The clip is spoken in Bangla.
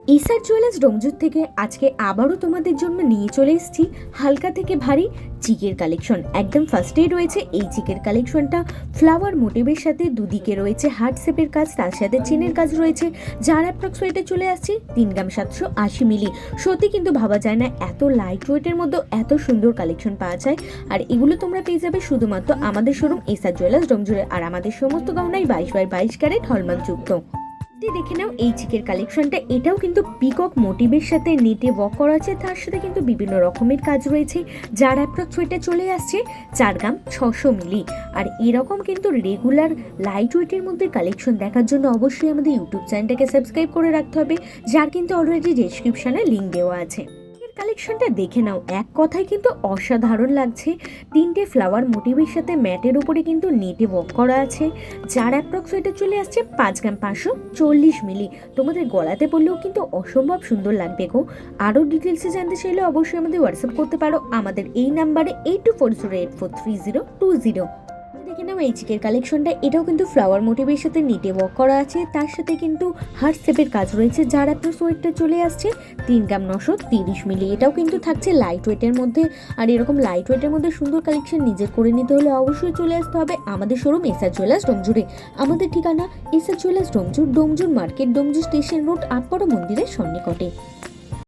এসআর জুয়েলার্স ডোমজুর থেকে আজকে আবারও তোমাদের জন্য নিয়ে চলে এসেছি হালকা থেকে ভারী চিকের কালেকশন। একদম ফার্স্টেই রয়েছে এই চিকের কালেকশনটা ফ্লাওয়ার মোটিভের সাথে, দুদিকে রয়েছে হার্ট শেপের কাজ, তার সাথে চেনের কাজ রয়েছে, যার অ্যাপ্রক্স ওয়েটে চলে আসছে 3 গ্রাম 780 মিলি। সত্যি কিন্তু ভাবা যায় না এত লাইট ওয়েটের মধ্যে এত সুন্দর কালেকশন পাওয়া যায়। আর এগুলো তোমরা পেয়ে যাবে শুধুমাত্র আমাদের শোরুম এসআর জুয়েলার্স ডোমজুরে। আর আমাদের সমস্ত গহনাই 22x22 ক্যারেট হলমার্কযুক্ত। দেখে নাও এই চিকের কালেকশনটা, এটাও কিন্তু পিকক মোটিভের সাথে নেটে ওয়ার্ক করা আছে, তার সাথে কিন্তু বিভিন্ন রকমের কাজ রয়েছে, যার অ্যাপ্রক্স ওয়েটে চলে আসছে 4 গ্রাম 600 মিলি। আর এরকম কিন্তু রেগুলার লাইট ওয়েটের মধ্যে কালেকশন দেখার জন্য অবশ্যই আমাদের ইউটিউব চ্যানেলটাকে সাবস্ক্রাইব করে রাখতে হবে, যার কিন্তু অলরেডি ডেসক্রিপশনে লিঙ্ক দেওয়া আছে। কালেকশনটা দেখে নাও, এক কথায় কিন্তু অসাধারণ লাগছে। 3টে ফ্লাওয়ার মোটিভের সাথে ম্যাটের উপরে কিন্তু নেটে ওয়ার্ক করা আছে, যার অ্যাপ্রক্স ওয়েটে চলে আসছে 5 গ্রাম 540 মিলি। তোমাদের গলাতে পড়লেও কিন্তু অসম্ভব সুন্দর লাগবে গো। আরও ডিটেলসে জানতে চাইলে অবশ্যই আমাদের হোয়াটসঅ্যাপ করতে পারো আমাদের এই নাম্বারে 8240843020। দেখে নাও এই চিকের কালেকশনটা, এটাও কিন্তু ফ্লাওয়ার মোটিভের সাথে নেটে ওয়ার্ক করা আছে, তার সাথে কিন্তু হার্ট শেপের কাজ রয়েছে, যার আপনার ওয়েটটা চলে আসছে 3 গ্রাম 930 মিলি। এটাও কিন্তু থাকছে লাইট ওয়েটের মধ্যে। আর এরকম লাইট ওয়েটের মধ্যে সুন্দর কালেকশন নিজে করে নিতে হলে অবশ্যই চলে আসতে হবে আমাদের শোরুম এসআর জুয়েলার্স ডোমজুরে। আমাদের ঠিকানা SR jewellers Domjur, Domjur market, Domjur station road, Atpara মন্দিরের সন্নিকটে।